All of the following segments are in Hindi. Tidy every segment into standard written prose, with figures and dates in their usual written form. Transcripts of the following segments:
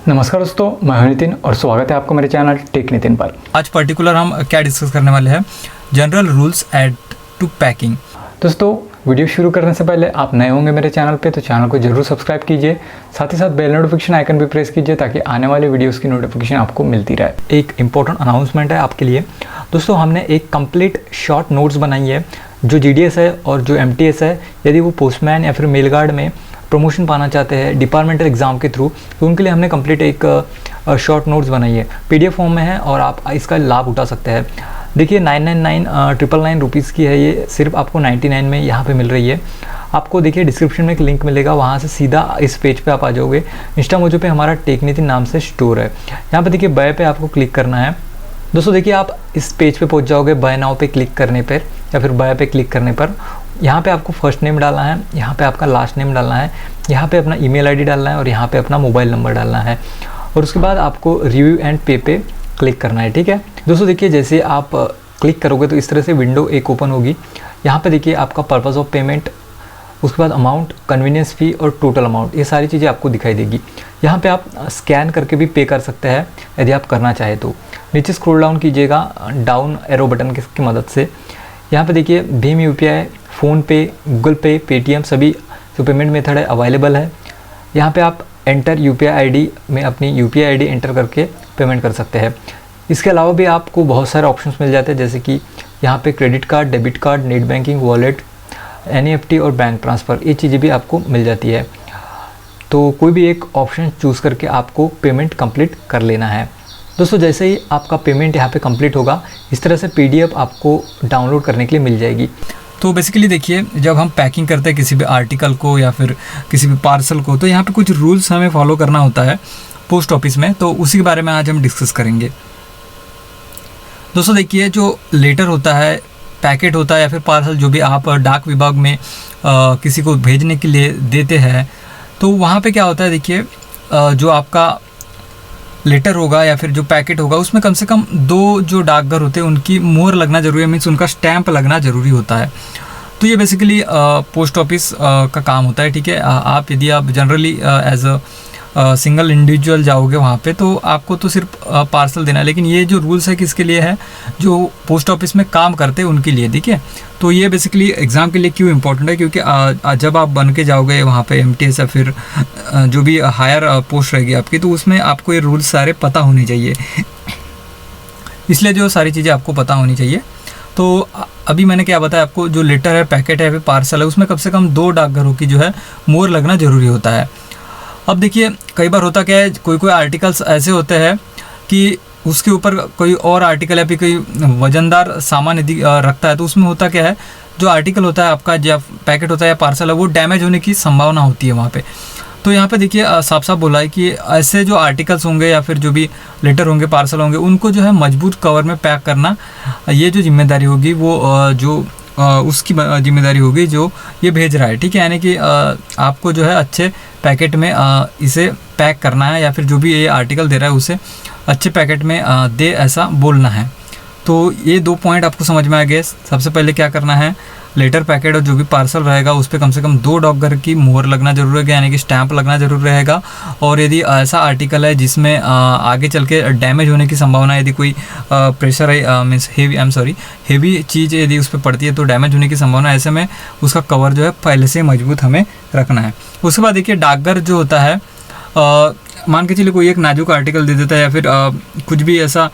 नमस्कार दोस्तों, मैं हूं नितिन और स्वागत है आपका मेरे चैनल टेक नितिन पर। आज पर्टिकुलर हम क्या डिस्कस करने वाले हैं, general rules add to packing. दोस्तों, वीडियो शुरू करने से पहले आप नए होंगे मेरे चैनल पे तो चैनल को जरूर सब्सक्राइब कीजिए, साथ ही साथ बेल नोटिफिकेशन आइकन भी प्रेस कीजिए ताकि आने वाले वीडियोस की नोटिफिकेशन आपको मिलती रहे। एक इंपॉर्टेंट अनाउंसमेंट है आपके लिए दोस्तों, हमने एक कंप्लीट शॉर्ट नोट्स बनाई है। जो GDS है और जो MTS है, यदि वो पोस्टमैन या फिर मेल गार्ड में प्रमोशन पाना चाहते हैं डिपार्टमेंटल एग्ज़ाम के थ्रू, तो उनके लिए हमने कंप्लीट एक शॉर्ट नोट्स बनाई है। PDF फॉर्म में है और आप इसका लाभ उठा सकते हैं। देखिए 999 रुपीज़ की है, ये सिर्फ आपको 99 में यहाँ पे मिल रही है। आपको देखिए डिस्क्रिप्शन में एक लिंक मिलेगा, वहाँ से सीधा इस पेज पे आप आ जाओगे। इंस्टा मोजो पे हमारा टेक नितिन नाम से स्टोर है। यहाँ पे देखिए बाय पे आपको क्लिक करना है। दोस्तों देखिए आप इस पेज पे पहुँच जाओगे बाय नाउ पे क्लिक करने पर या फिर बाय पे क्लिक करने पर। यहाँ पे आपको फर्स्ट नेम डालना है, यहाँ पे आपका लास्ट नेम डालना है, यहाँ पे अपना ईमेल आईडी डालना है और यहाँ पे अपना मोबाइल नंबर डालना है और उसके बाद आपको रिव्यू एंड पे पे क्लिक करना है। ठीक है दोस्तों, देखिए जैसे आप क्लिक करोगे तो इस तरह से विंडो एक ओपन होगी। यहाँ पे देखिए आपका पर्पस ऑफ पेमेंट, उसके बाद अमाउंट, कन्वीनियंस फ़ी और टोटल अमाउंट, ये सारी चीज़ें आपको दिखाई देगी। यहाँ पे आप स्कैन करके भी पे कर सकते हैं यदि आप करना चाहे तो। नीचे स्क्रॉल डाउन कीजिएगा डाउन एरो बटन की मदद से। यहाँ पे देखिए भीम UPI, फ़ोनपे, गूगल पे, पेटीएम सभी जो पेमेंट मेथड है अवेलेबल है। यहाँ पे आप एंटर UPI ID में अपनी UPI ID एंटर करके पेमेंट कर सकते हैं। इसके अलावा भी आपको बहुत सारे ऑप्शंस मिल जाते हैं, जैसे कि यहाँ पे credit card, debit card, net banking, wallet, NEFT और बैंक ट्रांसफ़र, ये चीज़ें भी आपको मिल जाती है। तो कोई भी एक ऑप्शन चूज़ करके आपको पेमेंट कंप्लीट कर लेना है। दोस्तों जैसे ही आपका पेमेंट यहाँ पे कंप्लीट होगा, इस तरह से PDF आपको डाउनलोड करने के लिए मिल जाएगी। तो बेसिकली देखिए, जब हम पैकिंग करते हैं किसी भी आर्टिकल को या फिर किसी भी पार्सल को, तो यहाँ पे कुछ रूल्स हमें फॉलो करना होता है पोस्ट ऑफिस में, तो उसी के बारे में आज हम डिस्कस करेंगे। दोस्तों देखिए, जो लेटर होता है, पैकेट होता है या फिर पार्सल जो भी आप डाक विभाग में किसी को भेजने के लिए देते हैं, तो वहाँ पे क्या होता है, देखिए जो आपका लेटर होगा या फिर जो पैकेट होगा, उसमें कम से कम 2 जो डाकघर होते हैं उनकी मोहर लगना ज़रूरी है, मीन्स उनका स्टैंप लगना ज़रूरी होता है। तो ये बेसिकली पोस्ट ऑफिस का काम होता है। ठीक है, आप यदि आप generally as a single individual जाओगे वहाँ पे, तो आपको तो सिर्फ पार्सल देना है, लेकिन ये जो रूल्स है किसके लिए है, जो पोस्ट ऑफिस में काम करते हैं उनके लिए। ठीक है, तो ये बेसिकली एग्ज़ाम के लिए क्यों इम्पोर्टेंट है, क्योंकि जब आप बन के जाओगे वहाँ पे MTS या फिर जो भी हायर पोस्ट रहेगी आपकी, तो उसमें आपको ये रूल्स सारे पता होने चाहिए। इसलिए जो सारी चीज़ें आपको पता होनी चाहिए। तो अभी मैंने क्या बताया आपको, जो लेटर है, पैकेट है या फिर पार्सल है, उसमें कम से कम 2 डाकघरों की जो है मोहर लगना ज़रूरी होता है। अब देखिए कई बार होता क्या है, कोई आर्टिकल्स ऐसे होते हैं कि उसके ऊपर कोई और आर्टिकल या फिर कोई वजनदार सामान यदि रखता है, तो उसमें होता क्या है, जो आर्टिकल होता है आपका, या पैकेट होता है या पार्सल है, वो डैमेज होने की संभावना होती है वहाँ पे। तो यहाँ पे देखिए साफ साफ बोला है कि ऐसे जो आर्टिकल्स होंगे या फिर जो भी लेटर होंगे, पार्सल होंगे, उनको जो है मजबूत कवर में पैक करना, ये जो जिम्मेदारी होगी वो जो उसकी जिम्मेदारी होगी जो ये भेज रहा है। ठीक है, यानी कि आपको जो है अच्छे पैकेट में इसे पैक करना है, या फिर जो भी ये आर्टिकल दे रहा है उसे अच्छे पैकेट में दे, ऐसा बोलना है। तो ये 2 पॉइंट आपको समझ में आ गए। सबसे पहले क्या करना है, लेटर, पैकेट और जो भी पार्सल रहेगा उस पर कम से कम 2 डाकघर की मोहर लगना जरूर है, यानी कि स्टैंप लगना जरूर रहेगा। और यदि ऐसा आर्टिकल है जिसमें आगे चल के डैमेज होने की संभावना है, यदि कोई प्रेशर है, मीन्स हेवी चीज़ यदि उस पर पड़ती है तो डैमेज होने की संभावना, ऐसे में उसका कवर जो है पहले से मजबूत हमें रखना है। उसके बाद देखिए डाकघर जो होता है, मान के चलिए कोई एक नाजुक आर्टिकल दे देता है या फिर कुछ भी ऐसा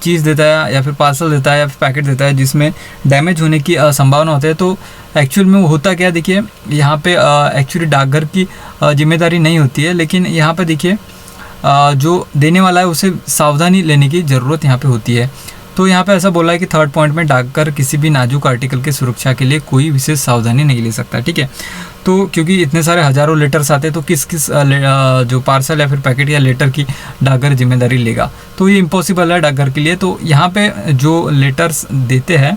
चीज़ देता है या फिर पार्सल देता है या फिर पैकेट देता है जिसमें डैमेज होने की संभावना होती है, तो एक्चुअल में वो होता क्या है, देखिए यहाँ पे एक्चुअली डाकघर की जिम्मेदारी नहीं होती है, लेकिन यहाँ पे देखिए जो देने वाला है उसे सावधानी लेने की ज़रूरत यहाँ पे होती है। तो यहाँ पे ऐसा बोला है कि 3rd पॉइंट में डाकघर किसी भी नाजुक आर्टिकल की सुरक्षा के लिए कोई विशेष सावधानी नहीं ले सकता। ठीक है, तो क्योंकि इतने सारे हज़ारों लेटर्स आते हैं, तो किस जो पार्सल या फिर पैकेट या लेटर की डाकघर जिम्मेदारी लेगा, तो ये इम्पॉसिबल है डाकघर के लिए। तो यहाँ पे जो लेटर्स देते हैं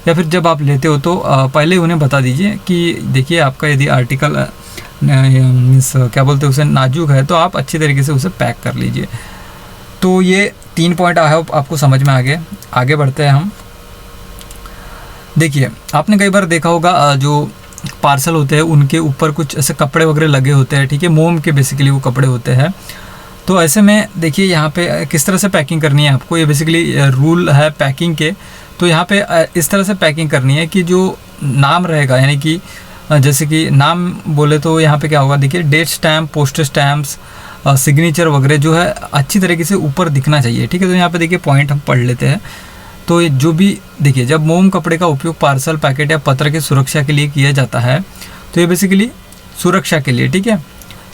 या फिर जब आप लेते हो, तो पहले उन्हें बता दीजिए कि देखिए आपका यदि आर्टिकल मीन्स क्या बोलते हैं उसे, नाजुक है, तो आप अच्छी तरीके से उसे पैक कर लीजिए। तो ये 3 पॉइंट आई होप आपको समझ में आ गए। आगे बढ़ते हैं हम। देखिए आपने कई बार देखा होगा जो पार्सल होते हैं उनके ऊपर कुछ ऐसे कपड़े वगैरह लगे होते हैं, ठीक है, मोम के बेसिकली वो कपड़े होते हैं। तो ऐसे में देखिए यहाँ पे किस तरह से पैकिंग करनी है आपको, ये बेसिकली रूल है पैकिंग के। तो यहाँ पे इस तरह से पैकिंग करनी है कि जो नाम रहेगा, यानी कि जैसे कि नाम बोले तो यहाँ पे क्या होगा, देखिए date stamp, postage stamps, signature वगैरह जो है अच्छी तरीके से ऊपर दिखना चाहिए, ठीक है। तो यहाँ पे देखिए पॉइंट हम पढ़ लेते हैं। तो ये जो भी देखिए, जब मोम कपड़े का उपयोग पार्सल, पैकेट या पत्र की सुरक्षा के लिए किया जाता है, तो ये बेसिकली सुरक्षा के लिए, ठीक है,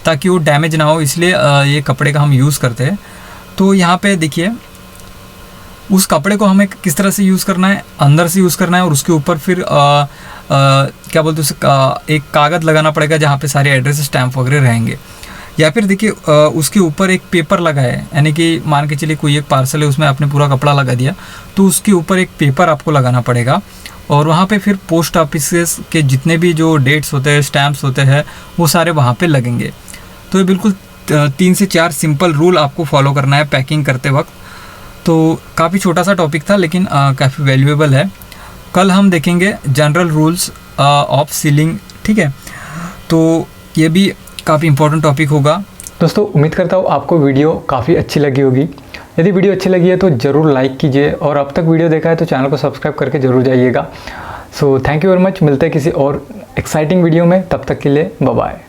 ताकि वो डैमेज ना हो, इसलिए ये कपड़े का हम यूज़ करते हैं। तो यहाँ पे देखिए उस कपड़े को हमें किस तरह से यूज़ करना है, अंदर से यूज़ करना है, और उसके ऊपर फिर क्या बोलते हैं उसे, एक कागज़ लगाना पड़ेगा जहाँ पे सारे एड्रेस स्टैम्प वगैरह रहेंगे। या फिर देखिए उसके ऊपर एक पेपर लगा है, यानी कि मान के चलिए कोई एक पार्सल है, उसमें आपने पूरा कपड़ा लगा दिया, तो उसके ऊपर एक पेपर आपको लगाना पड़ेगा, और वहाँ पे फिर पोस्ट ऑफिस के जितने भी जो डेट्स होते हैं, स्टैम्प्स होते हैं, वो सारे वहाँ पे लगेंगे। तो ये बिल्कुल 3 से 4 सिंपल रूल आपको फॉलो करना है पैकिंग करते वक्त। तो काफ़ी छोटा सा टॉपिक था, लेकिन काफ़ी वैल्यूएबल है। कल हम देखेंगे जनरल रूल्स ऑफ सीलिंग, ठीक है। तो ये भी काफ़ी इंपॉर्टेंट टॉपिक होगा। दोस्तों उम्मीद करता हूँ आपको वीडियो काफ़ी अच्छी लगी होगी। यदि वीडियो अच्छी लगी है तो ज़रूर लाइक कीजिए, और अब तक वीडियो देखा है तो चैनल को सब्सक्राइब करके ज़रूर जाइएगा। So thank you very much. मिलते हैं किसी और एक्साइटिंग वीडियो में, तब तक के लिए बाय बाय।